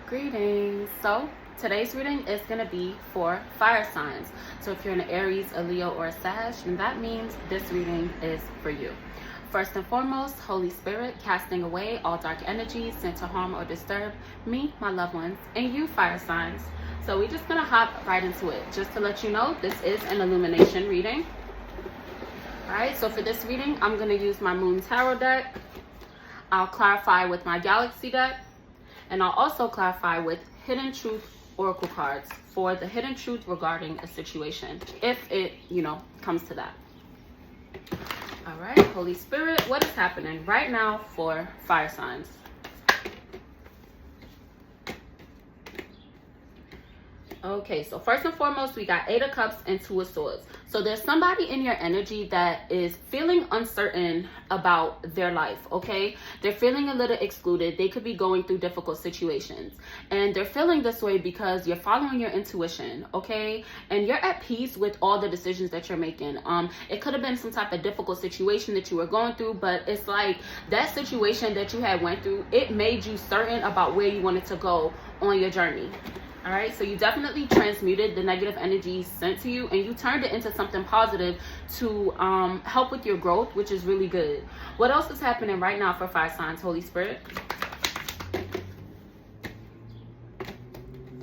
Greetings. So today's reading is going to be for fire signs. So if you're an Aries, a Leo, or a Sag, then that means this reading is for you. First and foremost, Holy Spirit, casting away all dark energies sent to harm or disturb me, my loved ones, and you, fire signs. So we're just going to hop right into it. Just to let you know, this is an illumination reading. Alright, so for this reading, I'm going to use my Moon Tarot deck. I'll clarify with my Galaxy deck. And I'll also clarify with Hidden Truth Oracle cards for the hidden truth regarding a situation, if it, comes to that. All right, Holy Spirit, what is happening right now for fire signs? Okay, so first and foremost, we got 8 of Cups and 2 of Swords. So there's somebody in your energy that is feeling uncertain about their life, okay? They're feeling a little excluded. They could be going through difficult situations. And they're feeling this way because you're following your intuition, okay? And you're at peace with all the decisions that you're making. It could have been some type of difficult situation that you were going through, but it's like that situation that you had went through, it made you certain about where you wanted to go on your journey. All right, so you definitely transmuted the negative energy sent to you and you turned it into something positive to help with your growth, which is really good. What else is happening right now for fire signs, Holy Spirit?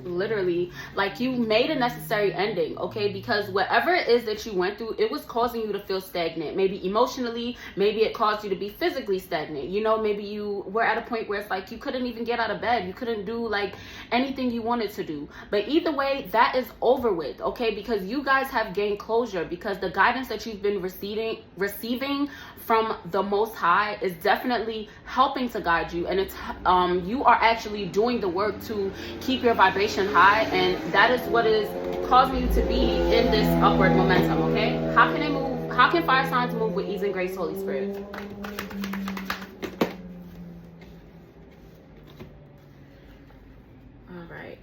Literally, like you made a necessary ending, okay? Because whatever it is that you went through, it was causing you to feel stagnant. Maybe emotionally, maybe it caused you to be physically stagnant. Maybe you were at a point where it's like you couldn't even get out of bed. You couldn't do like anything you wanted to do. But either way, that is over with, okay? Because you guys have gained closure, because the guidance that you've been receiving from the Most High is definitely helping to guide you, and it's you are actually doing the work to keep your vibration high, and that is what is causing you to be in this upward momentum, okay? How can fire signs move with ease and grace, Holy Spirit? All right.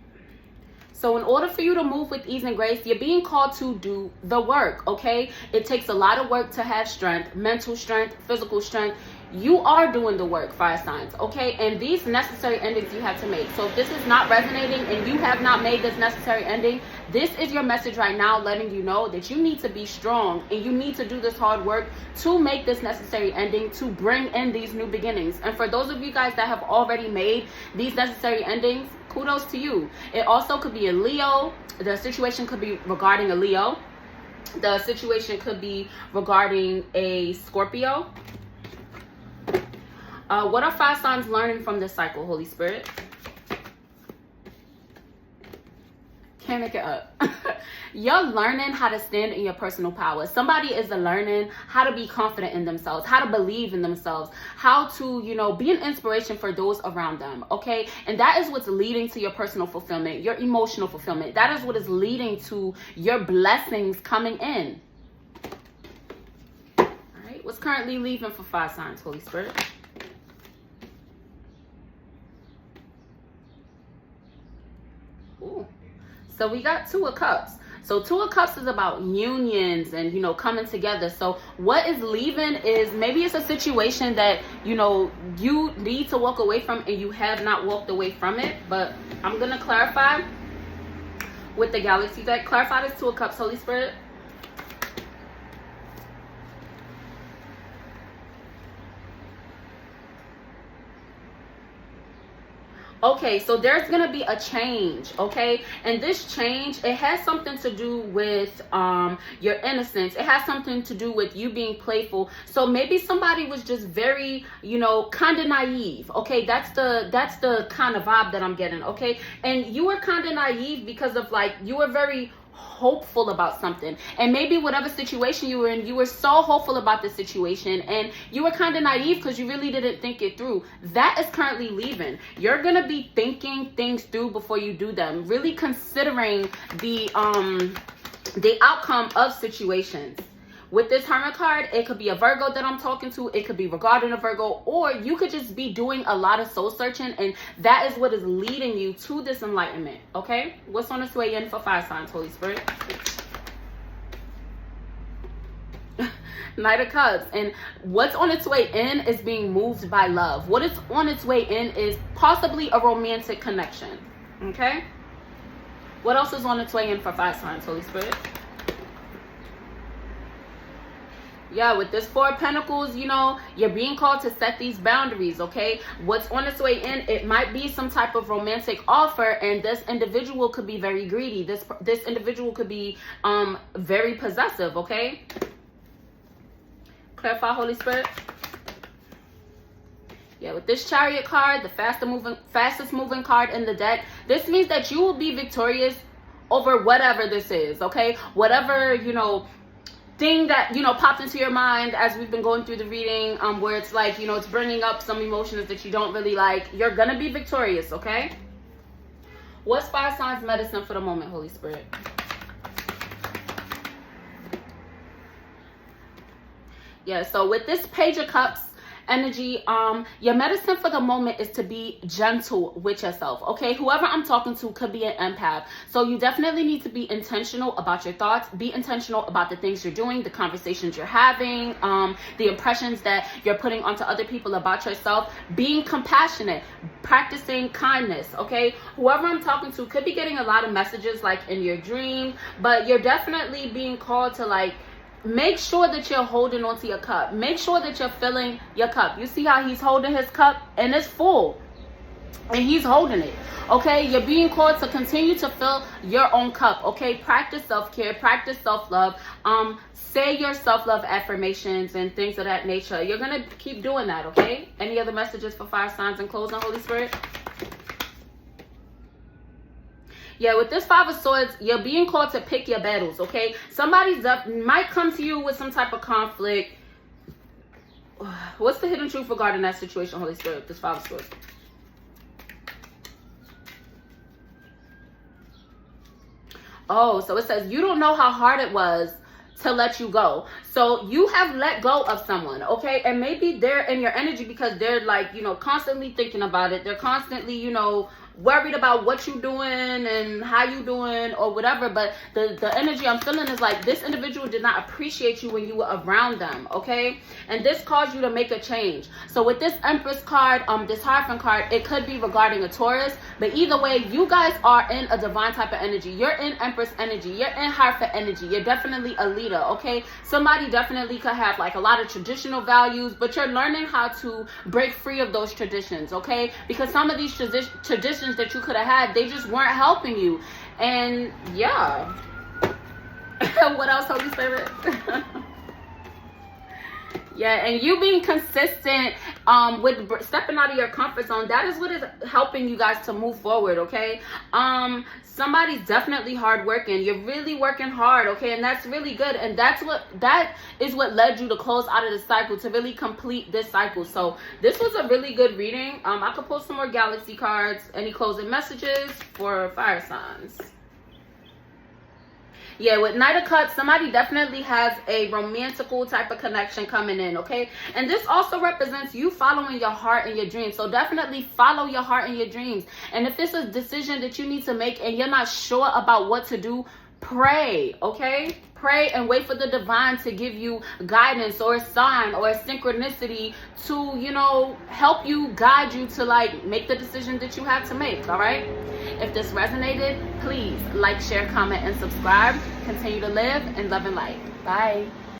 So in order for you to move with ease and grace, you're being called to do the work, okay? It takes a lot of work to have strength, mental strength, physical strength. You are doing the work, fire signs, okay? And these necessary endings you have to make. So if this is not resonating and you have not made this necessary ending, this is your message right now, letting you know that you need to be strong and you need to do this hard work to make this necessary ending, to bring in these new beginnings. And for those of you guys that have already made these necessary endings, kudos to you. It also could be a Leo. The situation could be regarding a Leo. The situation could be regarding a Scorpio. What are fire signs learning from this cycle, Holy Spirit? Can't make it up. You're learning how to stand in your personal power. Somebody is learning how to be confident in themselves, how to believe in themselves, how to, be an inspiration for those around them, okay? And that is what's leading to your personal fulfillment, your emotional fulfillment. That is what is leading to your blessings coming in. All right, what's currently leaving for fire signs, Holy Spirit? Ooh. So we got 2 of Cups. So 2 of Cups is about unions and, coming together. So what is leaving is maybe it's a situation that, you need to walk away from and you have not walked away from it. But I'm going to clarify with the Galaxy deck. Clarify this 2 of Cups, Holy Spirit. Okay, so there's going to be a change, okay? And this change, it has something to do with your innocence. It has something to do with you being playful. So maybe somebody was just very, kind of naive, okay? That's the kind of vibe that I'm getting, okay? And you were kind of naive because of you were very hopeful about something, and maybe whatever situation you were in, you were so hopeful about the situation and you were kind of naive because you really didn't think it through. That is currently leaving. You're gonna be thinking things through before you do them, really considering the outcome of situations. With this Hermit card, it could be a Virgo that I'm talking to. It could be regarding a Virgo, or you could just be doing a lot of soul searching, and that is what is leading you to this enlightenment, okay? What's on its way in for fire signs, Holy Spirit? Knight of Cups. And what's on its way in is being moved by love. What is on its way in is possibly a romantic connection. Okay? What else is on its way in for fire signs, Holy Spirit? Yeah, with this Four of Pentacles, you know, you're being called to set these boundaries, okay? What's on its way in, it might be some type of romantic offer, and this individual could be very greedy. This individual could be very possessive, okay? Clarify, Holy Spirit. Yeah, with this Chariot card, the fastest moving card in the deck, this means that you will be victorious over whatever this is, okay? Whatever, you know, thing that, you know, popped into your mind as we've been going through the reading, where it's like, you know, it's bringing up some emotions that you don't really like. You're gonna be victorious, okay? What's fire signs medicine for the moment, Holy Spirit? Yeah, so with this Page of Cups energy, your medicine for the moment is to be gentle with yourself, okay? Whoever I'm talking to could be an empath, so you definitely need to be intentional about your thoughts. Be intentional about the things you're doing, the conversations you're having, the impressions that you're putting onto other people about yourself. Being compassionate, practicing kindness, okay? Whoever I'm talking to could be getting a lot of messages like in your dream, but you're definitely being called to, like, make sure that you're holding onto your cup. Make sure that you're filling your cup. You see how he's holding his cup and it's full, and he's holding it, okay? You're being called to continue to fill your own cup, okay? Practice self-care, practice self-love, say your self-love affirmations and things of that nature. You're gonna keep doing that, okay? Any other messages for fire signs in closing, Holy Spirit? Yeah, with this Five of Swords, you're being called to pick your battles, okay? Somebody might come to you with some type of conflict. What's the hidden truth regarding that situation, Holy Spirit, this Five of Swords? Oh, so it says you don't know how hard it was to let you go. So you have let go of someone, okay? And maybe they're in your energy because they're, like, you know, constantly thinking about it. They're constantly, you know, worried about what you doing and how you doing or whatever. But the energy I'm feeling is like this individual did not appreciate you when you were around them, okay? And this caused you to make a change. So with this Empress card, this Hierophant card, it could be regarding a Taurus, but either way, you guys are in a divine type of energy. You're in Empress energy, you're in Hierophant energy. You're definitely a leader, okay? Somebody definitely could have like a lot of traditional values, but you're learning how to break free of those traditions, okay? Because some of these traditions that you could have had, they just weren't helping you. And yeah. What else, Holy Spirit? Yeah, and you being consistent with stepping out of your comfort zone, that is what is helping you guys to move forward, okay? Somebody's definitely hard working. You're really working hard, okay? And that's really good. And that is what led you to close out of the cycle, to really complete this cycle. So this was a really good reading. I could pull some more galaxy cards. Any closing messages for fire signs? Yeah, with Knight of Cups, somebody definitely has a romantical type of connection coming in, okay? And this also represents you following your heart and your dreams. So definitely follow your heart and your dreams. And if it's a decision that you need to make and you're not sure about what to do, pray, okay? Pray and wait for the divine to give you guidance or a sign or a synchronicity to, you know, help you, guide you to, like, make the decision that you have to make, all right? If this resonated, please like, share, comment, and subscribe. Continue to live in love and light. Bye.